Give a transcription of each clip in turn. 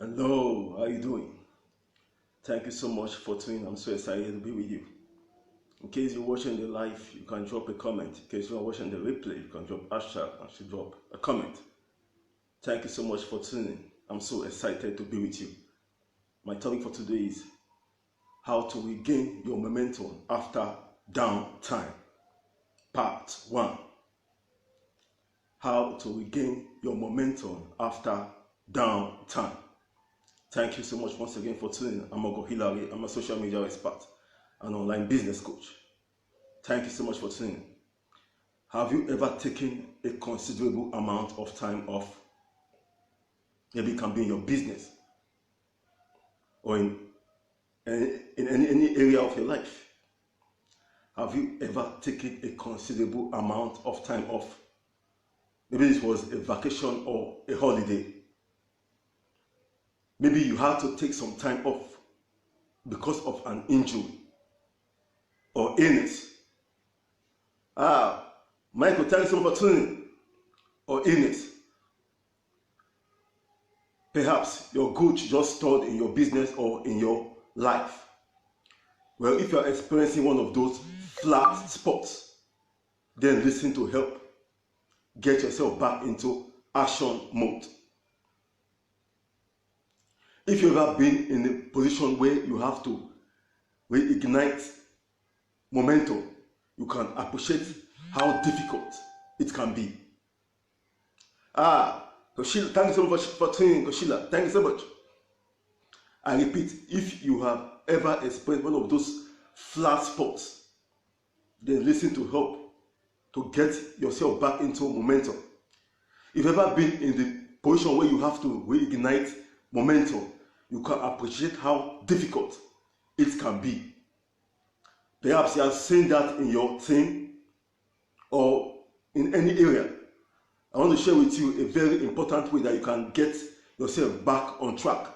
Hello, how are you doing? Thank you so much for tuning. I'm so excited to be with you. In case you're watching the live, you can drop a comment. In case you're watching the replay, you can drop hashtag and drop a comment. Thank you so much for tuning. I'm so excited to be with you. My topic for today is how to regain your momentum after downtime. Part 1. How to regain your momentum after downtime. Thank you so much once again for tuning in. I'm Ogo Hilary. I'm a social media expert and online business coach. Thank you so much for tuning in. Have you ever taken a considerable amount of time off? Maybe it can be in your business or in any area of your life. Have you ever taken a considerable amount of time off? Maybe this was a vacation or a holiday. Maybe you had to take some time off because of an injury or illness. Michael, thank you so much for tuning in. Or illness. Perhaps your goods just stalled in your business or in your life. Well, if you are experiencing one of those flat spots, then listen to help get yourself back into action mode. If you've ever been in a position where you have to reignite momentum, you can appreciate how difficult it can be. Koshila, thank you so much for tuning in, Koshila. Thank you so much. I repeat, if you have ever experienced one of those flat spots, then listen to help to get yourself back into momentum. If you've ever been in the position where you have to reignite momentum, you can appreciate how difficult it can be. Perhaps you are seeing that in your team or in any area. I want to share with you a very important way that you can get yourself back on track.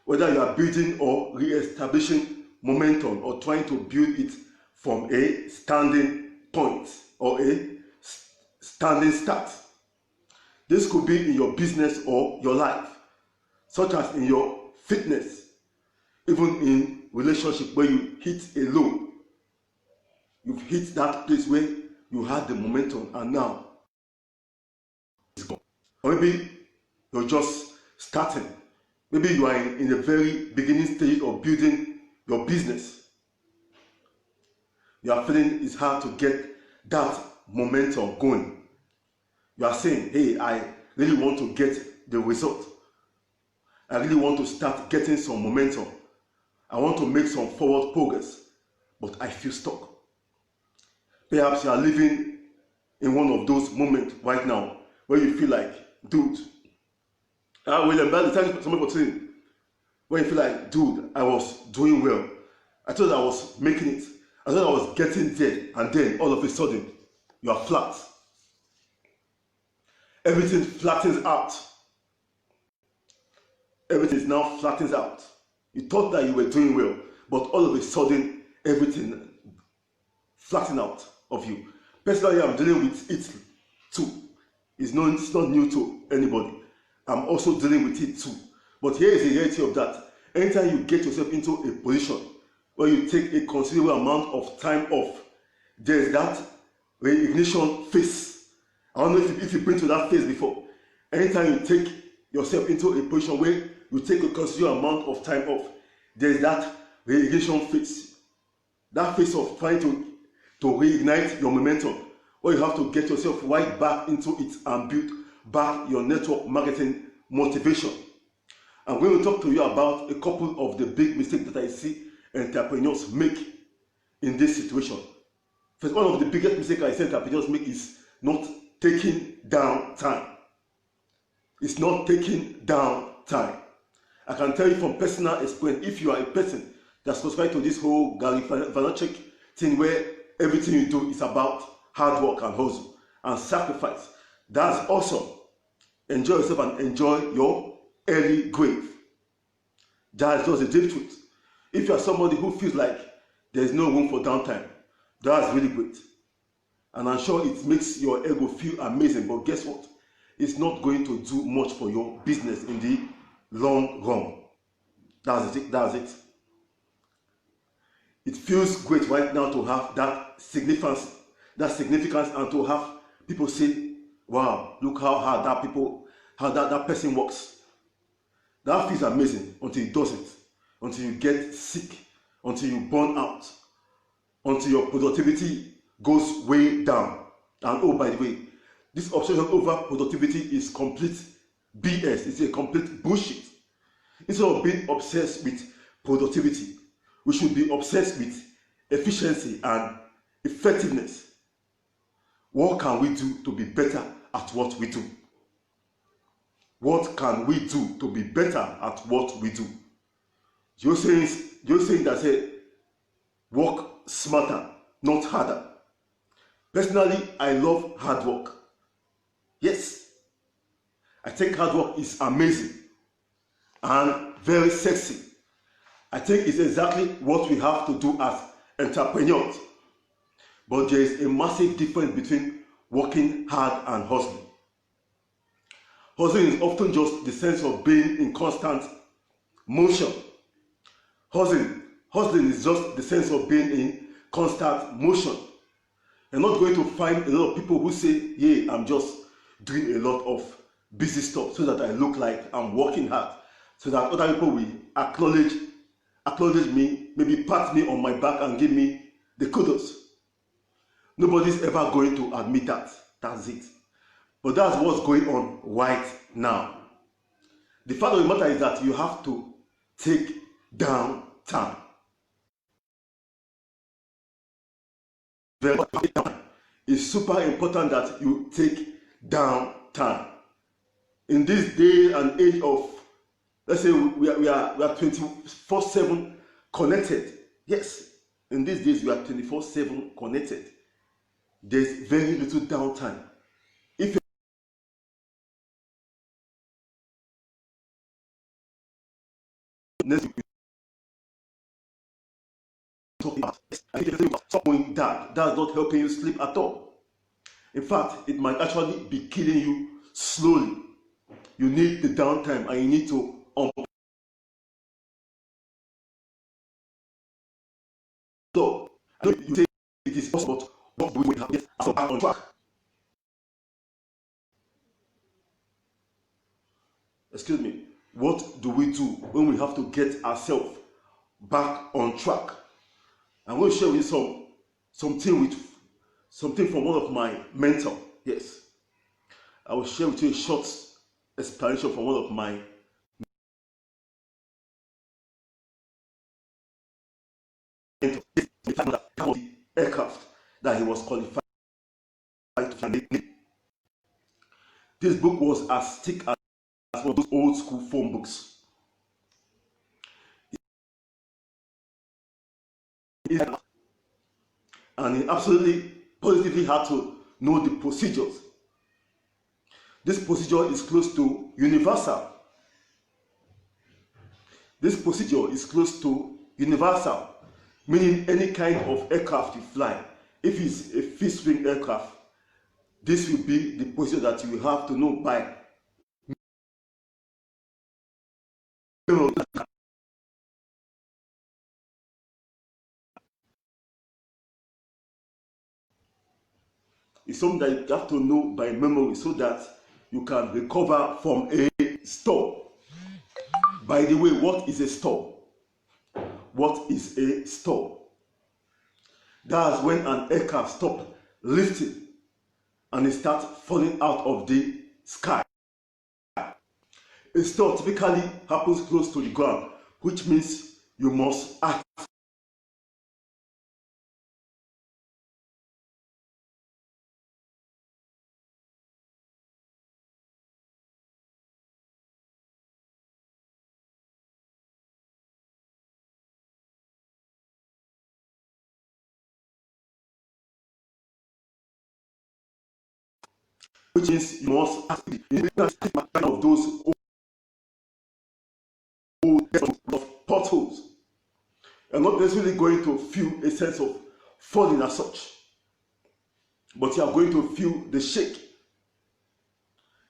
Whether you are building or re-establishing momentum or trying to build it from a standing point or a standing start. This could be in your business or your life, such as in your fitness, even in relationship where you hit a low. You've hit that place where you had the momentum and now it's gone. Or maybe you're just starting. Maybe you are in the very beginning stage of building your business. You are feeling it's hard to get that momentum going. You are saying, hey, I really want to get the result. I really want to start getting some momentum. I want to make some forward progress, but I feel stuck. Perhaps you are living in one of those moments right now where you feel like, dude, William, by the time somebody was saying, when you feel like, dude, I was doing well. I thought I was making it. I thought I was getting there, and then all of a sudden, you are flat. Everything flattens out. Everything is now flattens out. You thought that you were doing well, but all of a sudden, everything flattens out of you. Personally, I'm dealing with it too. It's not new to anybody. I'm also dealing with it too. But here is the reality of that. Anytime you get yourself into a position where you take a considerable amount of time off, there is that reignition phase. I don't know if you've been to that phase before. Anytime you take yourself into a position where you take a considerable amount of time off, there is that reignition phase. That phase of trying to reignite your momentum, where you have to get yourself right back into it and build back your network marketing motivation. I'm going to talk to you about a couple of the big mistakes that I see entrepreneurs make in this situation. First, one of the biggest mistakes I see entrepreneurs make is not taking down time. It's not taking down time. I can tell you from personal experience, if you are a person that's subscribed to this whole Gary Vaynerchuk thing where everything you do is about hard work and hustle and sacrifice, that's awesome. Enjoy yourself and enjoy your early grave. That's just the deep truth. If you are somebody who feels like there is no room for downtime, that's really great. And I'm sure it makes your ego feel amazing, but guess what? It's not going to do much for your business in the long run. That's it. That's it. It feels great right now to have that significance, and to have people say, wow, look how hard that person works. That feels amazing until it doesn't, until you get sick, until you burn out, until your productivity goes way down. And oh, by the way, this obsession over productivity is complete BS. It's a complete bullshit. Instead of being obsessed with productivity, we should be obsessed with efficiency and effectiveness. What can we do to be better at what we do? What can we do to be better at what we do? You're saying that say, work smarter, not harder. Personally, I love hard work. Yes, I think hard work is amazing and very sexy. I think it's exactly what we have to do as entrepreneurs. But there is a massive difference between working hard and hustling. Hustling is often just the sense of being in constant motion. Hustling is just the sense of being in constant motion. You're not going to find a lot of people who say, yeah, I'm just doing a lot of busy stuff so that I look like I'm working hard, so that other people will acknowledge me, maybe pat me on my back and give me the kudos. Nobody's ever going to admit that. That's it. But that's what's going on right now. The fact of the matter is that you have to take downtime. It's super important that you take downtime. In this day and age of, let's say we are 24/7 connected. Yes, in these days we are 24/7 connected. There's very little downtime. If next week stop doing that, that's not helping you sleep at all. In fact, it might actually be killing you slowly. You need the downtime and you need to so I know you say it is possible, but we have get back on track. Excuse me. What do we do when we have to get ourselves back on track? I'm going to share with you something from one of my mentors. Yes, I will share with you a short explanation from one of my aircraft that he was qualified to fly. This book was as thick as one of those old school phone books. And he absolutely positively had to know the procedures. This procedure is close to universal. This procedure is close to universal, meaning any kind of aircraft you fly. If it's a fixed-wing aircraft, this will be the procedure that you will have to know by. It's something that you have to know by memory so that you can recover from a stall. By the way, what is a stall? What is a stall? That's when an aircraft stops lifting and it starts falling out of the sky. A stall typically happens close to the ground, which means you must act. Which is you must act of those old potholes. You're not necessarily going to feel a sense of falling as such, but you are going to feel the shake,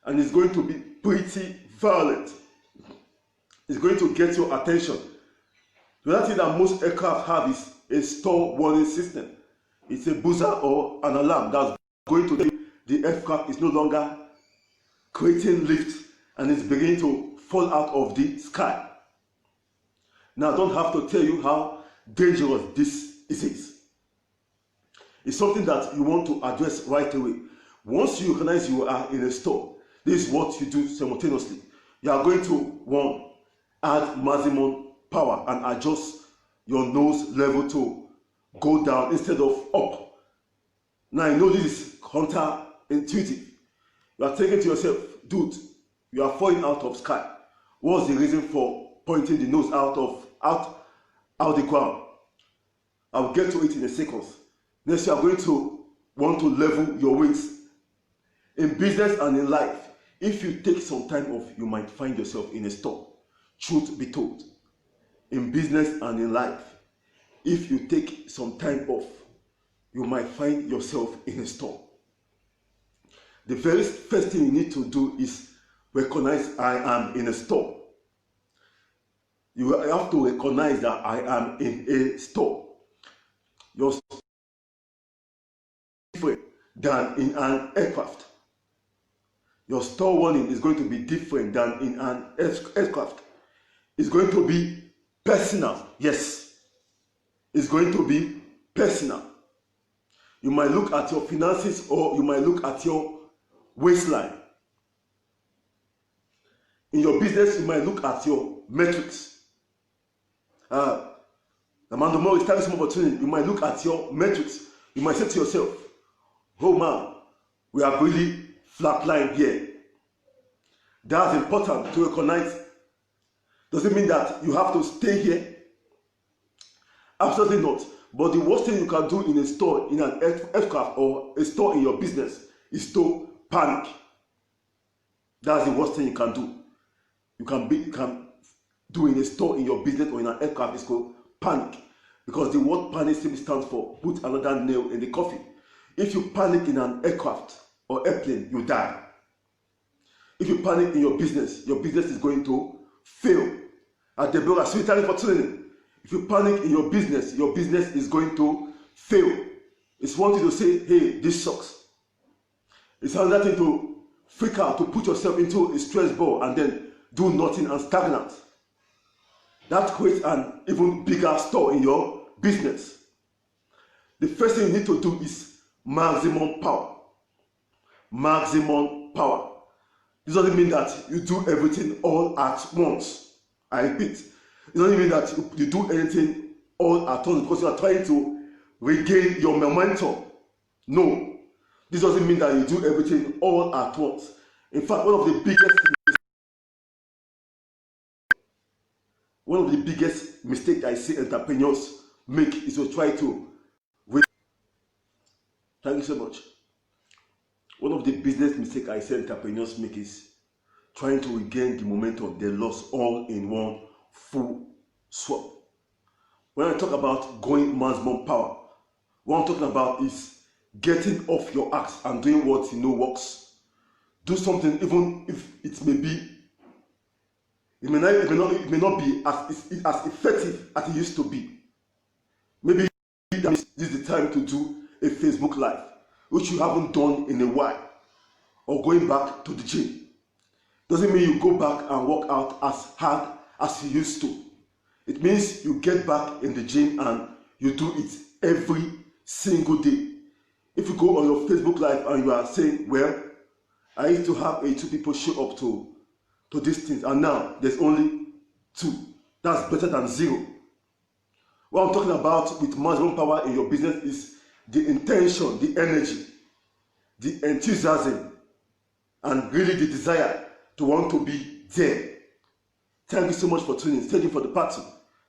and it's going to be pretty violent. It's going to get your attention. The other thing that most aircraft have is a stall warning system. It's a buzzer or an alarm that's going to tell you the aircraft is no longer creating lift and it's beginning to fall out of the sky. Now, I don't have to tell you how dangerous this is. It's something that you want to address right away. Once you recognize you are in a store, this is what you do simultaneously. You are going to, one, add maximum power and adjust your nose level to go down instead of up. Now, I know this is counterintuitive. You are thinking to yourself, dude, you are falling out of sky. What's the reason for pointing the nose out the ground? I'll get to it in a second. Next, you are going to want to level your wings. In business and in life, if you take some time off, you might find yourself in a store. Truth be told. In business and in life, if you take some time off, you might find yourself in a store. The very first thing you need to do is recognize I am in a store. You have to recognize that I am in a store. Your store is different than in an aircraft. Your store warning is going to be different than in an aircraft. It's going to be personal. Yes, it's going to be personal. You might look at your finances or you might look at your waistline. In your business, you might look at your metrics. Amanda Moore is telling some opportunity. You might look at your metrics. You might say to yourself, oh man, we are really flatlined here. That's important to recognize. Does it mean that you have to stay here? Absolutely not. But the worst thing you can do in a store, in an aircraft or a store in your business is to panic. That's the worst thing you can do. You can do in a store, in your business or in an aircraft is called panic. Because the word panic simply stands for put another nail in the coffin. If you panic in an aircraft or airplane, you die. If you panic in your business is going to fail. At the blog, I'm telling for training. If you panic in your business is going to fail. It's one thing to say, hey, this sucks. It's another thing to freak out, to put yourself into a stress ball and then do nothing and stagnant. That creates an even bigger store in your business. The first thing you need to do is maximum power. Maximum power. This doesn't mean that you do everything all at once. I repeat, it doesn't mean that you do anything all at once because you are trying to regain your momentum. No, this doesn't mean that you do everything all at once. In fact, one of the biggest mistakes I see entrepreneurs make is to try to wait. Thank you so much. One of the business mistakes I see entrepreneurs make is trying to regain the momentum they lost all in one full swap. When I talk about going maximum power, what I'm talking about is getting off your axe and doing what you know works. Do something even if it may not be as effective as it used to be. Maybe this is the time to do a Facebook Live, which you haven't done in a while, or going back to the gym. Doesn't mean you go back and work out as hard as you used to. It means you get back in the gym and you do it every single day. If you go on your Facebook Live and you are saying, well, I used to have 2 people show up to these things and now there's only 2. That's better than 0. What I'm talking about with maximum power in your business is the intention, the energy, the enthusiasm, and really the desire to want to be there. Thank you so much for tuning in. Thank you for the party.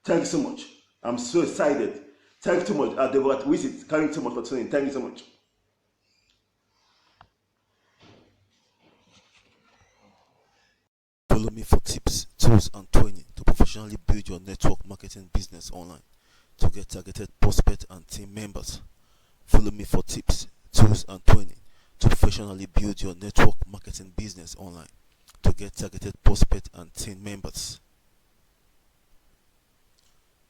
Thank you so much. I'm so excited. Thank you so much. They were at visit. Thank you so much for tuning in. Thank you so much. Follow me for tips, tools, and training to professionally build your network marketing business online to get targeted prospects and team members. Follow me for tips, tools, and training to professionally build your network marketing business online to get targeted prospects and team members.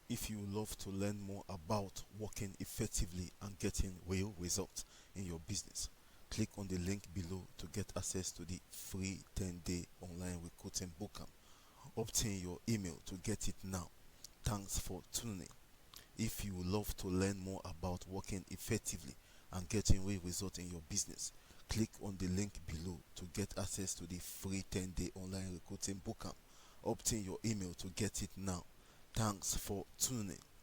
If you love to learn more about working effectively and getting real results in your business, click on the link below to get access to the free 10-day online recruiting bootcamp. Obtain your email to get it now. Thanks for tuning in. If you love to learn more about working effectively and getting real results in your business, click on the link below to get access to the free 10-day online recruiting bootcamp. Obtain your email to get it now. Thanks for tuning in.